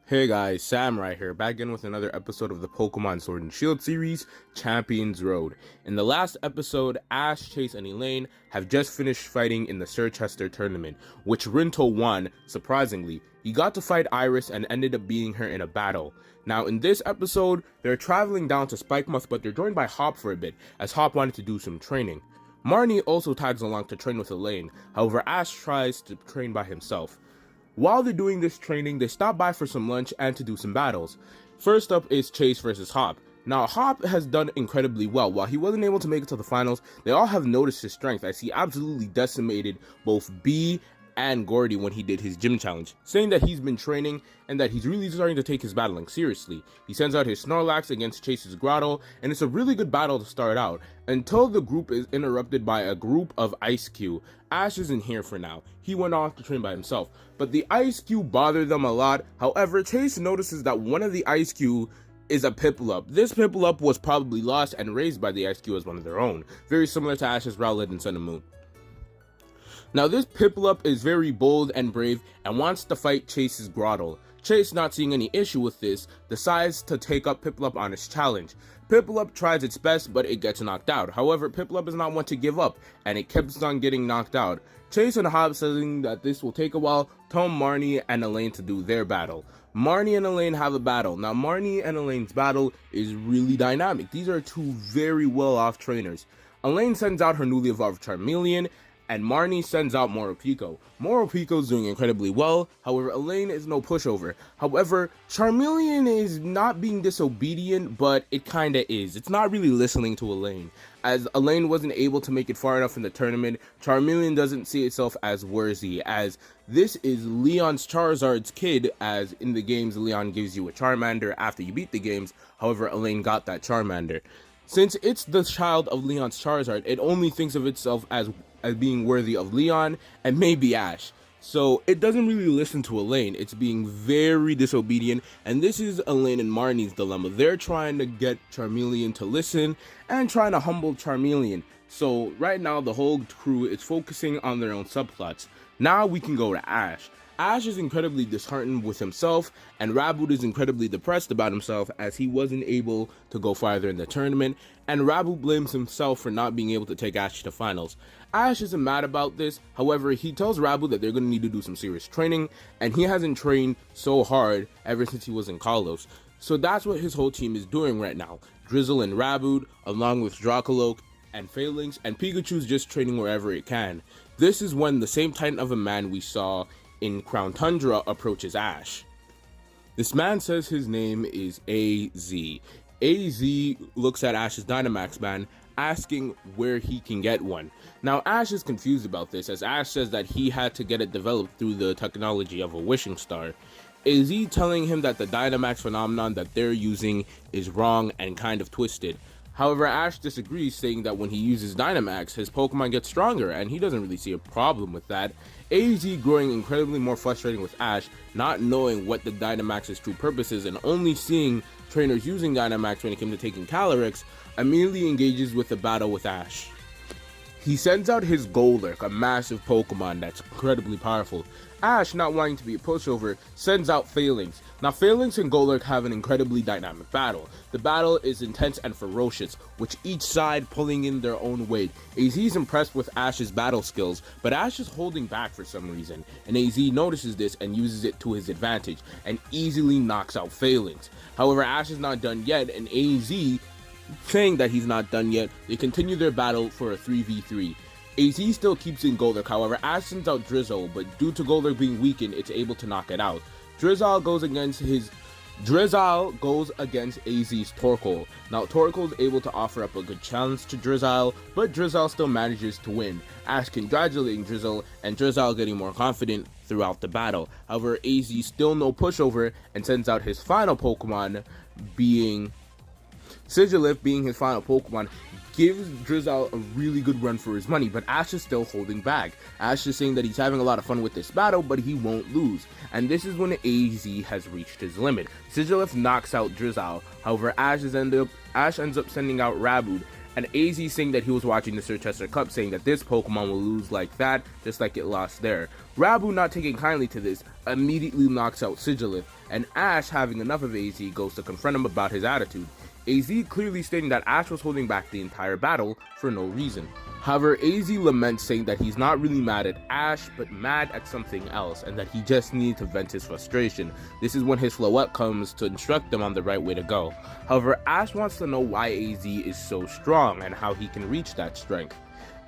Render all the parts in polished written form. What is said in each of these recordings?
Hey guys, Sam right here, back in with another episode of the Pokemon Sword and Shield series, Champions Road. In the last episode, Ash, Chase, and Elane have just finished fighting in the Sir Chester tournament, which Rinto won, surprisingly. He got to fight Iris and ended up beating her in a battle. Now in this episode, they're traveling down to Spikemuth, but they're joined by Hop for a bit, as Hop wanted to do some training. Marnie also tags along to train with Elane, however Ash tries to train by himself. While they're doing this training, they stop by for some lunch and to do some battles. First up is Chase versus Hop. Now, Hop has done incredibly well. While he wasn't able to make it to the finals, they all have noticed his strength as he absolutely decimated both Bee and Gordy when he did his gym challenge, saying that he's been training and that he's really starting to take his battling seriously. He sends out his Snorlax against Chase's Grotto, and it's a really good battle to start out, until the group is interrupted by a group of Ice Cube. Ash isn't here for now. He went off to train by himself, but the Ice Cube bothered them a lot. However, Chase notices that one of the Ice Cube is a Piplup. This Piplup was probably lost and raised by the Ice Cube as one of their own, very similar to Ash's Rowlet in Sun and Moon. Now this Piplup is very bold and brave and wants to fight Chase's Grotto. Chase, not seeing any issue with this, decides to take up Piplup on his challenge. Piplup tries its best, but it gets knocked out. However, Piplup is not one to give up, and it keeps on getting knocked out. Chase and Hobbs saying that this will take a while, tell Marnie and Elane to do their battle. Marnie and Elane have a battle. Now Marnie and Elane's battle is really dynamic. These are two very well off trainers. Elane sends out her newly evolved Charmeleon, and Marnie sends out Morpeko. Morpeko's doing incredibly well, however Elane is no pushover. However, Charmeleon is not being disobedient, but it kinda is. It's not really listening to Elane. As Elane wasn't able to make it far enough in the tournament, Charmeleon doesn't see itself as worthy, as this is Leon's Charizard's kid, as in the games Leon gives you a Charmander after you beat the games, however Elane got that Charmander. Since it's the child of Leon's Charizard, it only thinks of itself as being worthy of Leon and maybe Ash. So it doesn't really listen to Elane. It's being very disobedient, and this is Elane and Marnie's dilemma. They're trying to get Charmeleon to listen and trying to humble Charmeleon. So right now the whole crew is focusing on their own subplots. Now we can go to Ash. Ash is incredibly disheartened with himself, and Raboot is incredibly depressed about himself as he wasn't able to go farther in the tournament, and Raboot blames himself for not being able to take Ash to finals. Ash isn't mad about this, however, he tells Raboot that they're going to need to do some serious training, and he hasn't trained so hard ever since he was in Kalos. So that's what his whole team is doing right now. Drizzle and Raboot, along with Dracoloak and Phalanx, and Pikachu's just training wherever it can. This is when the same Titan of a man we saw in Crown Tundra approaches Ash. This man says his name is AZ. AZ looks at Ash's Dynamax man, asking where he can get one. Now Ash is confused about this, as Ash says that he had to get it developed through the technology of a wishing star. AZ telling him that the Dynamax phenomenon that they're using is wrong and kind of twisted. However, Ash disagrees, saying that when he uses Dynamax, his Pokemon get stronger, and he doesn't really see a problem with that. AZ growing incredibly more frustrating with Ash, not knowing what the Dynamax's true purpose is, and only seeing trainers using Dynamax when it came to taking Calyrex, immediately engages with a battle with Ash. He sends out his Golurk, a massive Pokemon that's incredibly powerful. Ash, not wanting to be a pushover, sends out Phalanx. Now Phalanx and Golurk have an incredibly dynamic battle. The battle is intense and ferocious, with each side pulling in their own weight. AZ is impressed with Ash's battle skills, but Ash is holding back for some reason, and AZ notices this and uses it to his advantage, and easily knocks out Phalanx. However, Ash is not done yet, and AZ, saying that he's not done yet, they continue their battle for a 3v3. AZ still keeps in Golurk, however Ash sends out Drizzle, but due to Golurk being weakened, it's able to knock it out. Drizzle goes against AZ's Torkoal. Now Torkoal is able to offer up a good challenge to Drizzle, but Drizzle still manages to win. Ash congratulating Drizzle, and Drizzle getting more confident throughout the battle. However, AZ still no pushover and sends out his final Pokemon, being Sigilyph, being his final Pokemon, gives Drizzle a really good run for his money, but Ash is still holding back. Ash is saying that he's having a lot of fun with this battle, but he won't lose. And this is when AZ has reached his limit. Sigilyph knocks out Drizzle, however Ash ends up sending out Raboot, and AZ saying that he was watching the Sir Chester Cup, saying that this Pokemon will lose like that, just like it lost there. Rabu, not taking kindly to this, immediately knocks out Sigilith, and Ash, having enough of AZ, goes to confront him about his attitude. AZ clearly stating that Ash was holding back the entire battle for no reason. However, AZ laments, saying that he's not really mad at Ash, but mad at something else, and that he just needs to vent his frustration. This is when his Floette comes to instruct them on the right way to go. However, Ash wants to know why AZ is so strong, and how he can reach that strength.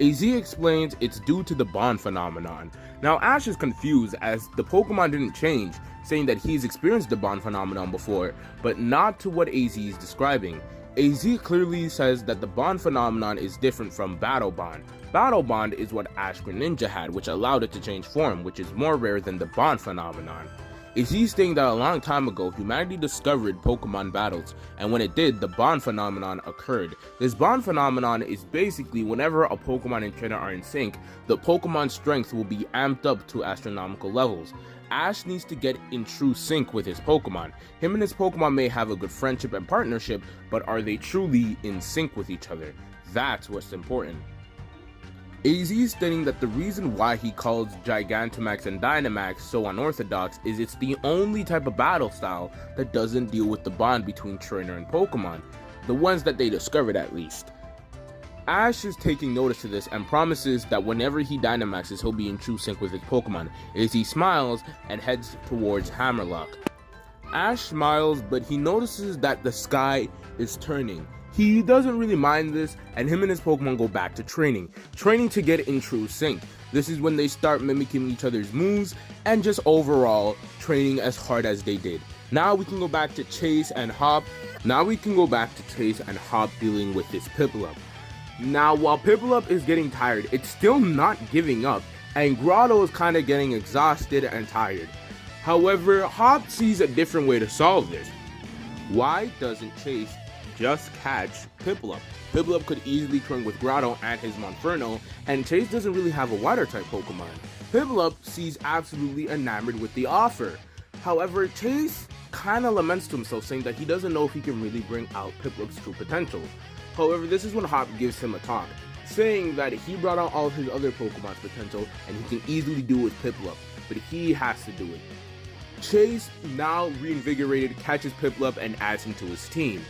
AZ explains it's due to the bond phenomenon. Now Ash is confused as the Pokemon didn't change, saying that he's experienced the bond phenomenon before, but not to what AZ is describing. AZ clearly says that the bond phenomenon is different from Battle Bond. Battle Bond is what Ash Greninja had, which allowed it to change form, which is more rare than the bond phenomenon. AZ stating that a long time ago, humanity discovered Pokemon battles, and when it did, the bond phenomenon occurred. This bond phenomenon is basically whenever a Pokemon and trainer are in sync, the Pokemon's strength will be amped up to astronomical levels. Ash needs to get in true sync with his Pokemon. Him and his Pokemon may have a good friendship and partnership, but are they truly in sync with each other? That's what's important. AZ is stating that the reason why he calls Gigantamax and Dynamax so unorthodox is it's the only type of battle style that doesn't deal with the bond between trainer and Pokemon, the ones that they discovered at least. Ash is taking notice of this and promises that whenever he Dynamaxes, he'll be in true sync with his Pokemon. AZ smiles and heads towards Hammerlock. Ash smiles, but he notices that the sky is turning. He doesn't really mind this, and him and his Pokemon go back to training to get in true sync. This is when they start mimicking each other's moves and just overall training as hard as they did. Now we can go back to Chase and Hop dealing with this Piplup. Now while Piplup is getting tired, it's still not giving up, and Grotto is kind of getting exhausted and tired. However, Hop sees a different way to solve this. Why doesn't Chase just catch Piplup? Piplup could easily train with Grotto and his Monferno, and Chase doesn't really have a water type Pokemon. Piplup sees absolutely enamored with the offer. However, Chase kinda laments to himself, saying that he doesn't know if he can really bring out Piplup's true potential. However, this is when Hop gives him a talk, saying that he brought out all of his other Pokemon's potential and he can easily do it with Piplup, but he has to do it. Chase, now reinvigorated, catches Piplup and adds him to his team.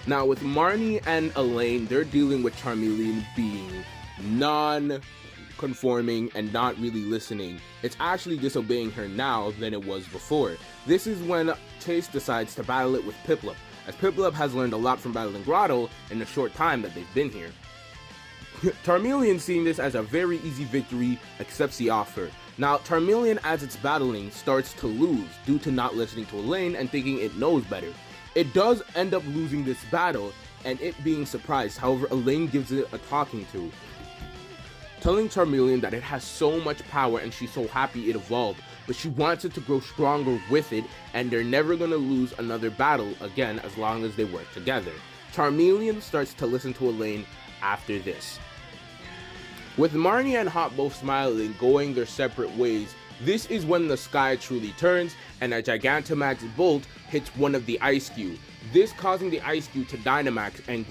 Now with Marnie and Elane, they're dealing with Charmeleon being non-conforming and not really listening. It's actually disobeying her now than it was before. This is when Chase decides to battle it with Piplup, as Piplup has learned a lot from battling Grotto in the short time that they've been here. Charmeleon, seeing this as a very easy victory, accepts the offer. Now Charmeleon, as it's battling, starts to lose due to not listening to Elane and thinking it knows better. It does end up losing this battle and it being surprised. However, Elane gives it a talking to, telling Charmeleon that it has so much power and she's so happy it evolved, but she wants it to grow stronger with it, and they're never gonna lose another battle again as long as they work together. Charmeleon starts to listen to Elane after this. With Marnie and Hop both smiling, going their separate ways, this is when the sky truly turns and a Gigantamax Bolt hits one of the Ice Cube, this causing the Ice Cube to Dynamax and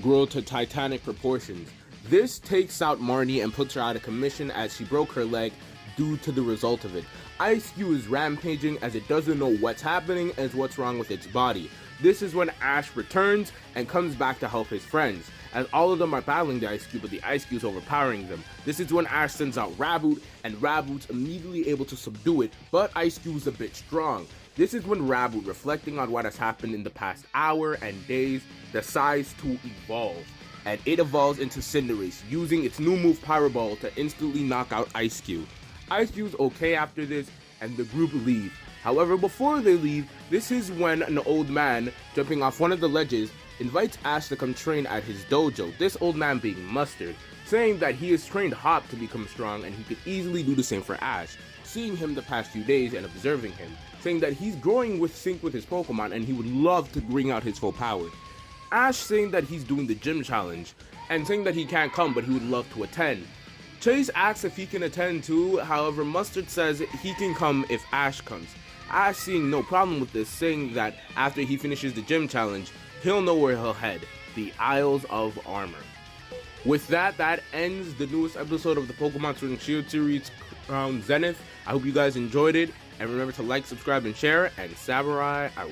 grow to titanic proportions. This takes out Marnie and puts her out of commission as she broke her leg due to the result of it. Ice Cube is rampaging as it doesn't know what's happening and what's wrong with its body. This is when Ash returns and comes back to help his friends, as all of them are battling the Ice Cube, but the Ice Cube is overpowering them. This is when Ash sends out Raboot, and Raboot's immediately able to subdue it, but Ice Cube is a bit strong. This is when Raboot, reflecting on what has happened in the past hour and days, decides to evolve. And it evolves into Cinderace, using its new move Pyro Ball to instantly knock out Ice Cube. Ice Cube's okay after this, and the group leave. However, before they leave, this is when an old man, jumping off one of the ledges, invites Ash to come train at his dojo, this old man being Mustard, saying that he has trained Hop to become strong and he could easily do the same for Ash, seeing him the past few days and observing him, saying that he's growing with sync with his Pokemon and he would love to bring out his full power. Ash saying that he's doing the gym challenge, and saying that he can't come but he would love to attend. Chase asks if he can attend too, however Mustard says he can come if Ash comes. Ash seeing no problem with this, saying that after he finishes the gym challenge, he'll know where he'll head, the Isles of Armor. With that, that ends the newest episode of the Pokemon Sword and Shield series, Crown Zenith. I hope you guys enjoyed it, and remember to like, subscribe, and share, and Samurai out.